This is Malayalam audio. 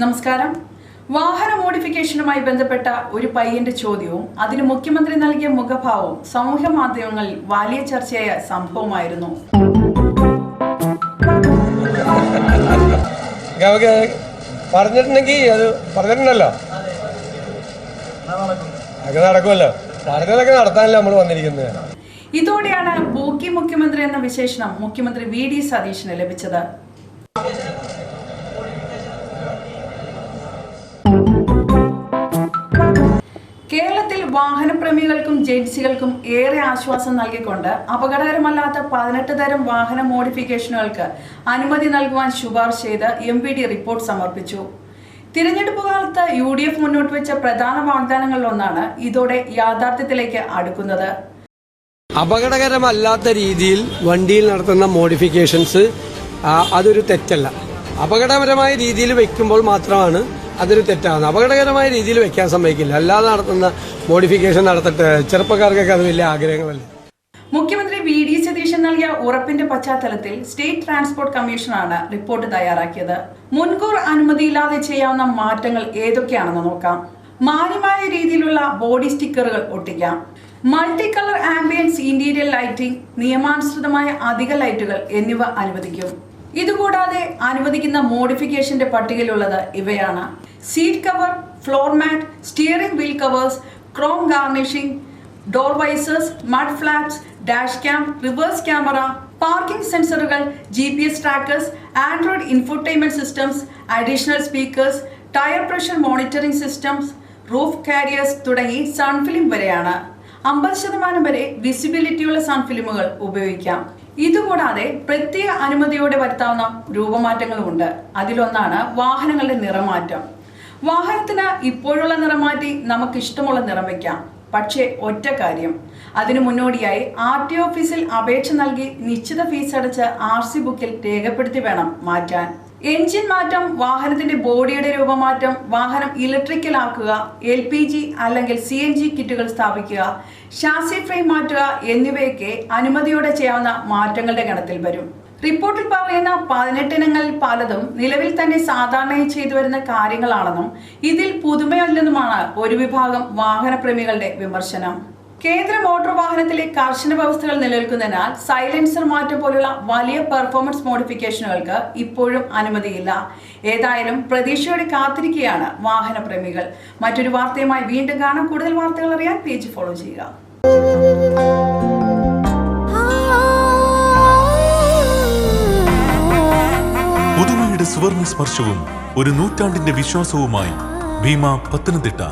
നമസ്കാരം. വാഹന മോഡിഫിക്കേഷനുമായി ബന്ധപ്പെട്ട ഒരു പയ്യന്റെ ചോദ്യവും അതിന് മുഖ്യമന്ത്രി നൽകിയ മുഖഭാവവും സമൂഹ മാധ്യമങ്ങളിൽ വലിയ ചർച്ചയായ സംഭവമായിരുന്നു. പറഞ്ഞിട്ടുണ്ടെങ്കിൽ അത് പറഞ്ഞിട്ടുണ്ടല്ലോ, അത് നടക്കുമല്ലോ. പറഞ്ഞതൊക്കെ നടത്താനല്ല നമ്മൾ വന്നിരിക്കുന്നത്. ഇതോടെയാണ് ബൂക്കി മുഖ്യമന്ത്രി എന്ന വിശേഷണം മുഖ്യമന്ത്രി വി.ഡി. സതീശന് ലഭിച്ചത്. കേരളത്തിൽ വാഹനപ്രേമികൾക്കും ജെൻസികൾക്കും ഏറെ ആശ്വാസം നൽകിക്കൊണ്ട് അപകടകരമല്ലാത്ത 18 തരം വാഹന മോഡിഫിക്കേഷനുകൾക്ക് അനുമതി നൽകുവാൻ ശുപാർശ ചെയ്ത് MPD റിപ്പോർട്ട് സമർപ്പിച്ചു. തിരഞ്ഞെടുപ്പ് കാലത്ത് UDF മുന്നോട്ട് വെച്ച പ്രധാന വാഗ്ദാനങ്ങളിലൊന്നാണ് ഇതോടെ യാഥാർത്ഥ്യത്തിലേക്ക് അടുക്കുന്നത്. അപകടകരമല്ലാത്ത രീതിയിൽ വണ്ടിയിൽ നടത്തുന്ന മോഡിഫിക്കേഷൻസ് അതൊരു തെറ്റല്ല. അപകടകരമായ രീതിയിൽ വെക്കുമ്പോൾ മാത്രമാണ് അതൊരു തെറ്റാണ്. അപകടകരമായ രീതിയിൽ വെക്കാൻ സമ്മതിക്കില്ല. അല്ലാതെ നടത്തുന്ന മോഡിഫിക്കേഷൻ നടത്തട്ടെ. ചെറുപ്പക്കാർക്കൊക്കെ അത് വലിയ ആഗ്രഹങ്ങളല്ലേ. മുഖ്യമന്ത്രി വി.ഡി. സതീശൻ നൽകിയ ഉറപ്പിന്റെ പശ്ചാത്തലത്തിൽ സ്റ്റേറ്റ് ട്രാൻസ്പോർട്ട് കമ്മീഷനാണ് റിപ്പോർട്ട് തയ്യാറാക്കിയത്. മുൻകൂർ അനുമതിയില്ലാതെ ചെയ്യാവുന്ന മാറ്റങ്ങൾ ഏതൊക്കെയാണെന്ന് നോക്കാം. മാന്യമായ രീതിയിലുള്ള ബോഡി സ്റ്റിക്കറുകൾ ഒട്ടിക്കാം. Multi colour ambience interior lighting, നിയമാനുസൃതമായ അധിക ലൈറ്റുകൾ എന്നിവ അനുവദിക്കും. ഇതുകൂടാതെ അനുവദിക്കുന്ന മോഡിഫിക്കേഷന്റെ പട്ടികയിലുള്ളത് ഇവയാണ്: seat cover, floor mat, steering wheel covers, chrome garnishing, door visors, mud flaps, dash cam, reverse camera, parking സെൻസറുകൾ, GPS trackers, android infotainment systems, additional speakers, tyre pressure monitoring systems, roof carriers തുടങ്ങി സൺഫിലിം വരെയാണ്. 50% വരെ വിസിബിലിറ്റിയുള്ള സൺഫിലിമുകൾ ഉപയോഗിക്കാം. ഇതുകൂടാതെ പ്രത്യേക അനുമതിയോടെ വരുത്താവുന്ന രൂപമാറ്റങ്ങളുമുണ്ട്. അതിലൊന്നാണ് വാഹനങ്ങളുടെ നിറമാറ്റം. വാഹനത്തിന് ഇപ്പോഴുള്ള നിറം മാറ്റി നമുക്ക് ഇഷ്ടമുള്ള നിറം വയ്ക്കാം. പക്ഷേ ഒറ്റ കാര്യം, അതിനു മുന്നോടിയായി RTO ഓഫീസിൽ അപേക്ഷ നൽകി നിശ്ചിത ഫീസ് അടച്ച് RC ബുക്കിൽ രേഖപ്പെടുത്തി വേണം മാറ്റാൻ. എൻജിൻ മാറ്റം, വാഹനത്തിന്റെ ബോഡിയുടെ രൂപമാറ്റം, വാഹനം ഇലക്ട്രിക്കൽ ആക്കുക, LPG അല്ലെങ്കിൽ CNG കിറ്റുകൾ സ്ഥാപിക്കുക, ഷാസി ഫ്രെയിം മാറ്റുക എന്നിവയൊക്കെ അനുമതിയോടെ ചെയ്യാവുന്ന മാറ്റങ്ങളുടെ ഗണത്തിൽ വരും. റിപ്പോർട്ടിൽ പറയുന്ന 18 ഇനങ്ങളിൽ പലതും നിലവിൽ തന്നെ സാധാരണയായി ചെയ്തു വരുന്ന കാര്യങ്ങളാണെന്നും ഇതിൽ പുതുമയില്ലെന്നുമാണ് ഒരു വിഭാഗം വാഹനപ്രേമികളുടെ വിമർശനം. കേന്ദ്ര മോട്ടോർ വാഹനത്തിലെ കർശന വ്യവസ്ഥകൾ നിലനിൽക്കുന്നതിനാൽ സൈലൻസർ മാറ്റം പോലുള്ള വലിയ പെർഫോമൻസ് മോഡിഫിക്കേഷനുകൾക്ക് ഇപ്പോഴും അനുമതിയില്ല. ഏതായാലും പ്രതീക്ഷയോടെ കാത്തിരിക്കുകയാണ് വാഹനപ്രേമികൾ. മറ്റൊരു വാർത്തയുമായി വീണ്ടും കാണാം. കൂടുതൽ വാർത്തകൾ അറിയാൻ പേജ് ഫോളോ ചെയ്യുക. പുതുമയുടെ സുവർണ സ്പർശവും ഒരു നൂറ്റാണ്ടിന്റെ വിശ്വാസവുമായി ഭീമ പത്തനംതിട്ട.